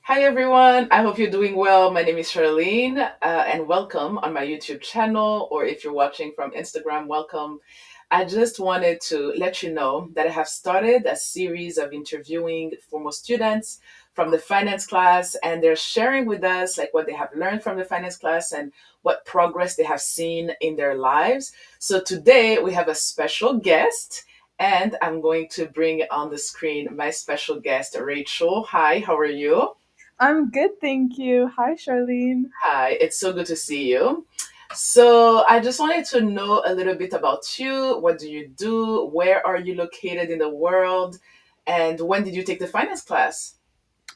Hi everyone, I hope you're doing well. My name is Charlene, and welcome on my YouTube channel, or if you're watching from Instagram, welcome. I just wanted to let you know that I have started a series of interviewing former students from the finance class, and they're sharing with us like what they have learned from the finance class and what progress they have seen in their lives. So today we have a special guest. And I'm going to bring on the screen my special guest, Rachel. Hi, how are you? I'm good, thank you. Hi, Charlene. Hi, it's so good to see you. So, I just wanted to know a little bit about you. What do you do? Where are you located in the world? And when did you take the finance class?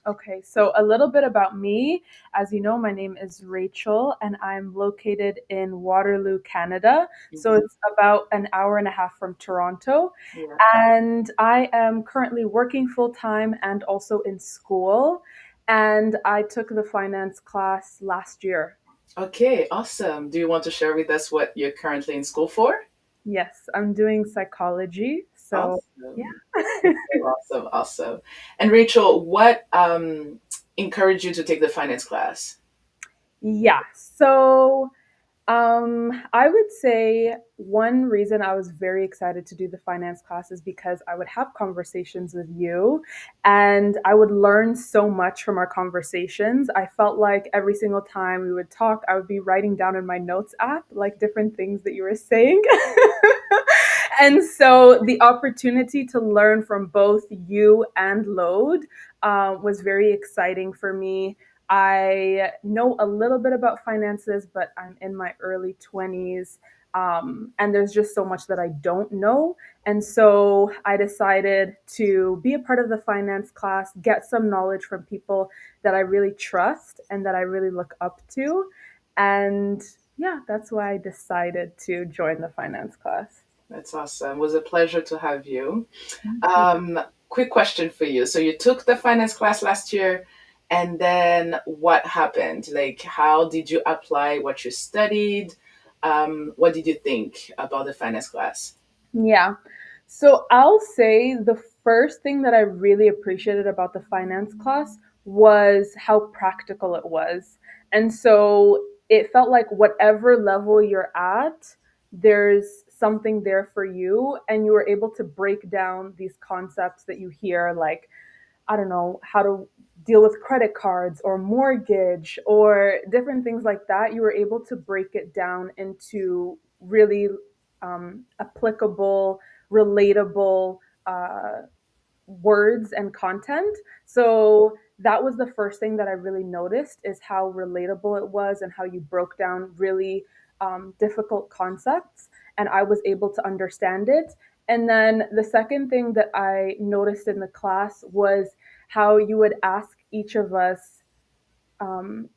Okay, so a little bit about me. As you know, my name is Rachel, and I'm located in Waterloo, Canada. So Mhm. it's about an hour and a half from Toronto. Yeah. And I am currently working full time and also in school. And I took the finance class last year. Okay, awesome. Do you want to share with us what you're currently in school for? Yes, I'm doing psychology. So, yeah. Awesome. That's so awesome, awesome. And Rachel, what encouraged you to take the finance class? Yeah. I would say one reason I was very excited to do the finance class is because I would have conversations with you and I would learn so much from our conversations. I felt like every single time we would talk, I would be writing down in my notes app like different things that you were saying. And so the opportunity to learn from both you and Load was very exciting for me. I know a little bit about finances, but I'm in my early 20s. And there's just so much that I don't know. And so I decided to be a part of the finance class, get some knowledge from people that I really trust and that I really look up to. And yeah, that's why I decided to join the finance class. That's awesome. It was a pleasure to have you. Thank you. Quick question for you. So you took the finance class last year, and then what happened? Like, how did you apply what you studied? What did you think about the finance class? Yeah. So I'll say the first thing that I really appreciated about the finance class was how practical it was. And so it felt like whatever level you're at, there's something there for you, and you were able to break down these concepts that you hear, like, I don't know, how to deal with credit cards or mortgage or different things like that. You were able to break it down into really applicable, relatable words and content. So that was the first thing that I really noticed is how relatable it was and how you broke down really difficult concepts, and I was able to understand it. And then the second thing that I noticed in the class was how you would ask each of us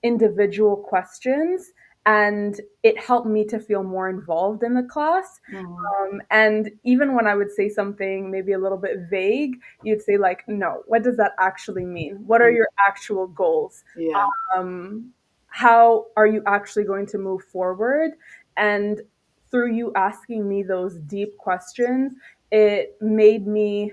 individual questions, and it helped me to feel more involved in the class. Mhm. And even when I would say something maybe a little bit vague, you'd say, like, no, what does that actually mean? What are your actual goals? Yeah, Um, how are you actually going to move forward? And through you asking me those deep questions, it made me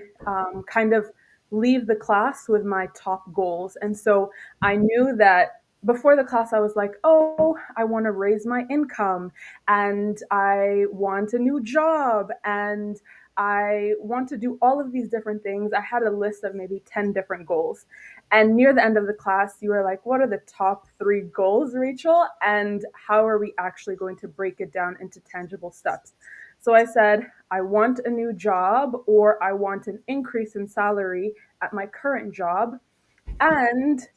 kind of leave the class with my top goals. And so I knew that before the class, I was like, oh, I want to raise my income and I want a new job and I want to do all of these different things. I had a list of maybe 10 different goals. And near the end of the class, you were like, what are the top three goals, Rachel? And how are we actually going to break it down into tangible steps? So I said, I want a new job or I want an increase in salary at my current job. And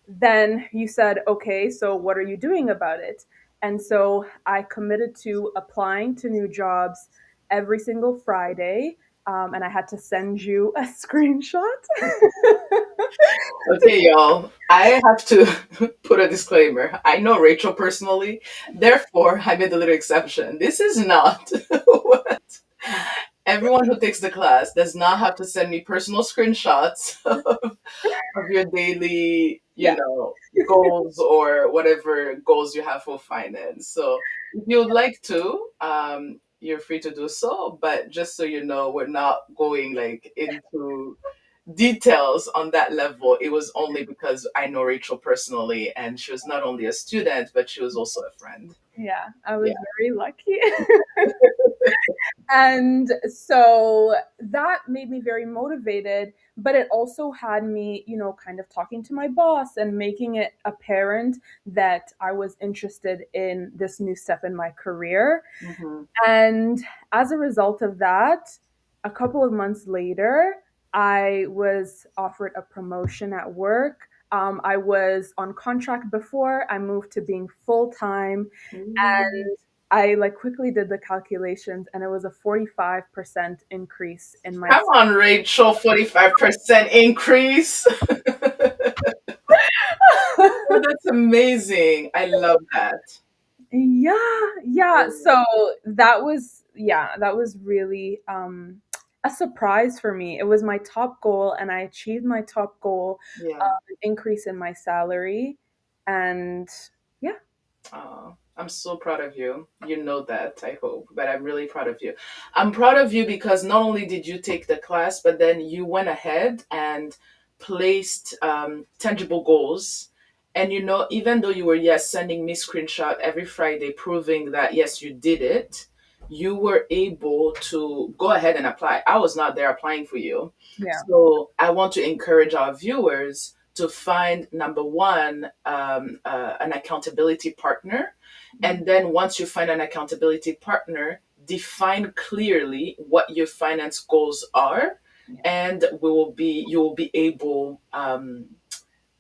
then you said, okay, so what are you doing about it? And so I committed to applying to new jobs every single Friday. And I had to send you a screenshot. okay, y'all. I have to put a disclaimer. I know Rachel personally, therefore, I made a little exception. This is not what everyone who takes the class does not have to send me personal screenshots of your daily, Yeah. goals or whatever goals you have for finance. So if you'd like to, you're free to do so. But just so you know, we're not going like into details on that level, it was only because I know Rachel personally, and she was not only a student, but she was also a friend. Yeah, I was Yeah. very lucky. And so that made me very motivated, but it also had me, kind of talking to my boss and making it apparent that I was interested in this new step in my career. Hmm. And as a result of that, a couple of months later, I was offered a promotion at work. I was on contract before, I moved to being full time, and I like quickly did the calculations, and it was a 45% increase in my Come on, Rachel, 45% increase. Oh, that's amazing. I love that. Yeah, yeah. So that was really a surprise for me. It was my top goal, and I achieved my top goal, Yeah. an increase in my salary, and yeah, Oh, I'm so proud of you. You know that, I hope, but I'm really proud of you. I'm proud of you because not only did you take the class, but then you went ahead and placed tangible goals. And even though you were, yes, sending me screenshot every Friday proving that, yes, you did it, you were able to go ahead and apply. I was not there applying for you. yeah, So I want to encourage our viewers to find number one, an accountability partner. And then once you find an accountability partner, define clearly what your finance goals are. yeah, And you will be able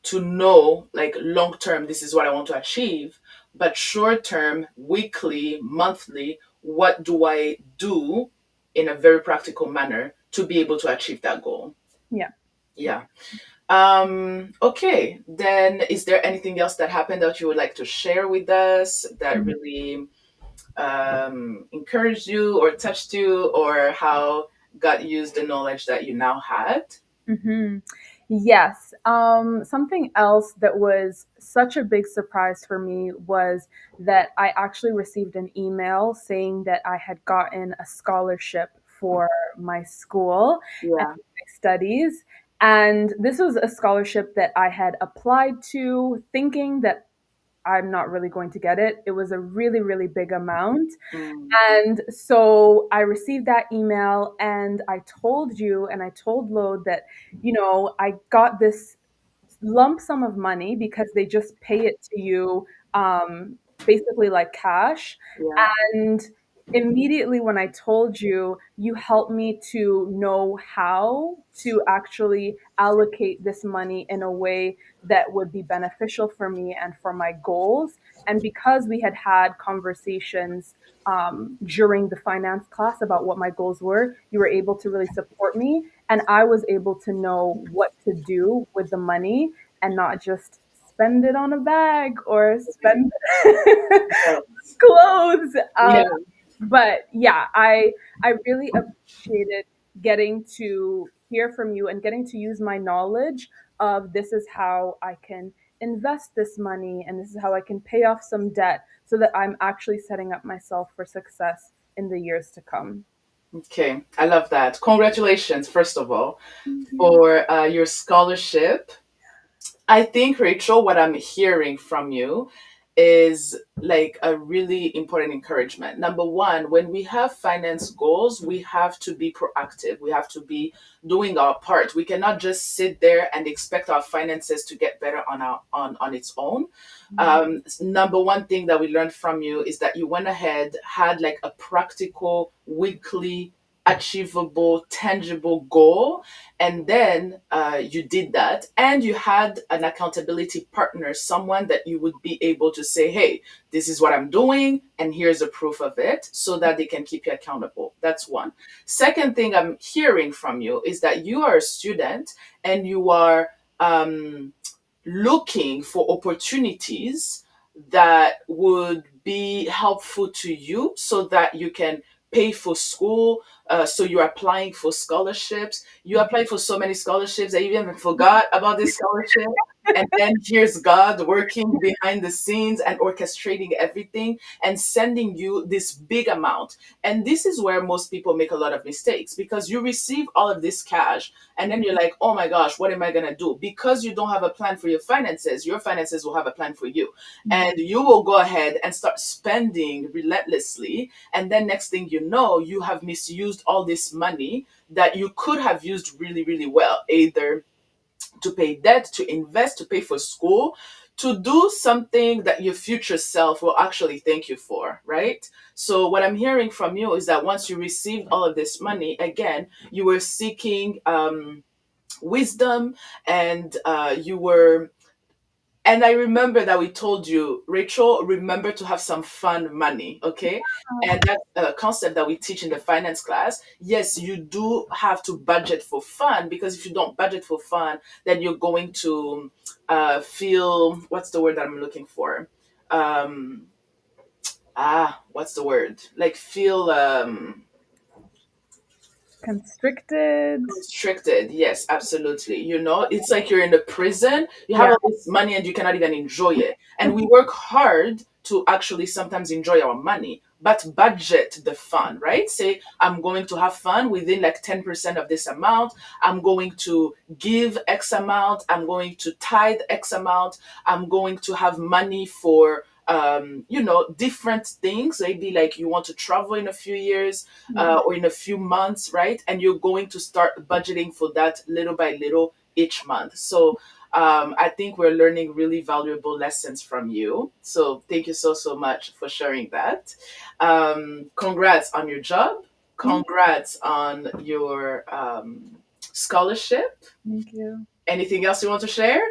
to know, like, long term, this is what I want to achieve. But short term, weekly, monthly, what do I do in a very practical manner to be able to achieve that goal? yeah. Yeah. Okay. Then is there anything else that happened that you would like to share with us that really encouraged you or touched you, or how God used the knowledge that you now had? Hmm. Yes. Something else that was such a big surprise for me was that I actually received an email saying that I had gotten a scholarship for my school and Yeah. my studies. And this was a scholarship that I had applied to thinking that I'm not really going to get it. It was a really, really big amount. Mm, And so I received that email, and I told you and I told Lode that, I got this lump sum of money because they just pay it to you, basically like cash. yeah. And immediately when I told you, you helped me to know how to actually allocate this money in a way that would be beneficial for me and for my goals. And because we had had conversations during the finance class about what my goals were, you were able to really support me. And I was able to know what to do with the money and not just spend it on a bag or spend Yes. clothes. Yeah. But yeah, I really appreciated getting to hear from you and getting to use my knowledge of this is how I can invest this money and this is how I can pay off some debt so that I'm actually setting up myself for success in the years to come. Okay. I love that. Congratulations, first of all, Thank you. for your scholarship. I think, Rachel, what I'm hearing from you is like a really important encouragement. Number one, when we have finance goals, we have to be proactive. We have to be doing our part. We cannot just sit there and expect our finances to get better on its own. Number one thing that we learned from you is that you went ahead, had like a practical, weekly, achievable, tangible goal, and then you did that, and you had an accountability partner, someone that you would be able to say, hey, this is what I'm doing, and here's a proof of it, so that they can keep you accountable. That's one. Second thing I'm hearing from you is that you are a student, and you are um, looking for opportunities that would be helpful to you so that you can pay for school. So you're applying for scholarships. You applied for so many scholarships that you even forgot about this scholarship. And then here's God working behind the scenes and orchestrating everything and sending you this big amount. And this is where most people make a lot of mistakes, because you receive all of this cash and then you're like, oh my gosh, what am I going to do? Because you don't have a plan for your finances will have a plan for you. And you will go ahead and start spending relentlessly. And then next thing you know, you have misused all this money that you could have used really, really well, either to pay debt, to invest, to pay for school, to do something that your future self will actually thank you for, right? So, what I'm hearing from you is that once you received all of this money, again, you were seeking wisdom, and you were, and I remember that we told you, Rachel, remember to have some fun money, okay? And that's a concept that we teach in the finance class. Yes, you do have to budget for fun, because if you don't budget for fun, then you're going to feel, what's the word that I'm looking for? Um, what's the word? Like feel Constricted. constricted. Yes, absolutely. You know, it's like you're in a prison. You have Yeah. all this money and you cannot even enjoy it. And we work hard to actually sometimes enjoy our money, but budget the fun, right? Say, I'm going to have fun within like 10% of this amount. I'm going to give X amount. I'm going to tithe X amount. I'm going to have money for different things. Maybe like you want to travel in a few years, or in a few months, right? And you're going to start budgeting for that little by little each month. So I think we're learning really valuable lessons from you. So thank you so, so much for sharing that. Congrats on your job. Thank Congrats on your scholarship. thank you. Anything else you want to share?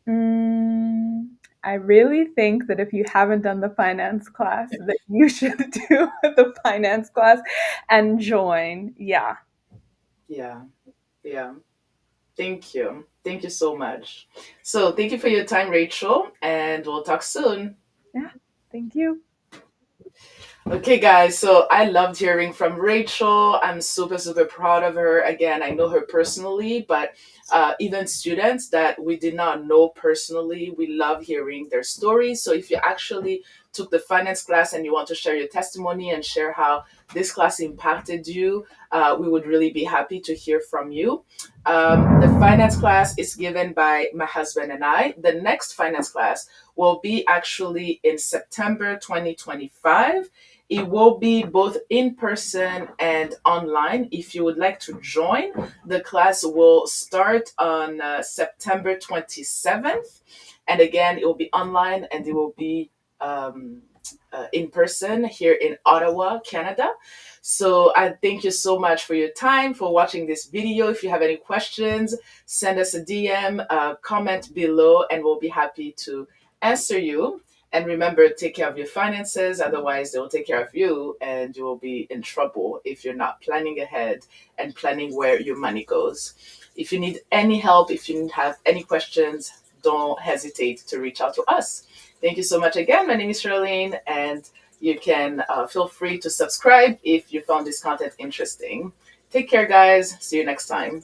Mm, I really think that if you haven't done the finance class, that you should do the finance class and join. Yeah. Yeah, yeah. Thank you. Thank you so much. So thank you for your time, Rachel, and we'll talk soon. Yeah. Thank you. Okay, guys, so I loved hearing from Rachel. I'm super, super proud of her. Again, I know her personally, but even students that we did not know personally, we love hearing their stories. So if you actually took the finance class and you want to share your testimony and share how this class impacted you, we would really be happy to hear from you. The finance class is given by my husband and I. The next finance class will be actually in September 2025. It will be both in person and online. If you would like to join, the class will start on September 27th. And again, it will be online and it will be in person here in Ottawa, Canada. So I thank you so much for your time, for watching this video. If you have any questions, send us a DM, comment below, and we'll be happy to answer you. And remember, take care of your finances, otherwise, they will take care of you, and you will be in trouble if you're not planning ahead and planning where your money goes. If you need any help, if you have any questions, don't hesitate to reach out to us. Thank you so much again. My name is Charlene, and you can feel free to subscribe if you found this content interesting. Take care, guys. See you next time.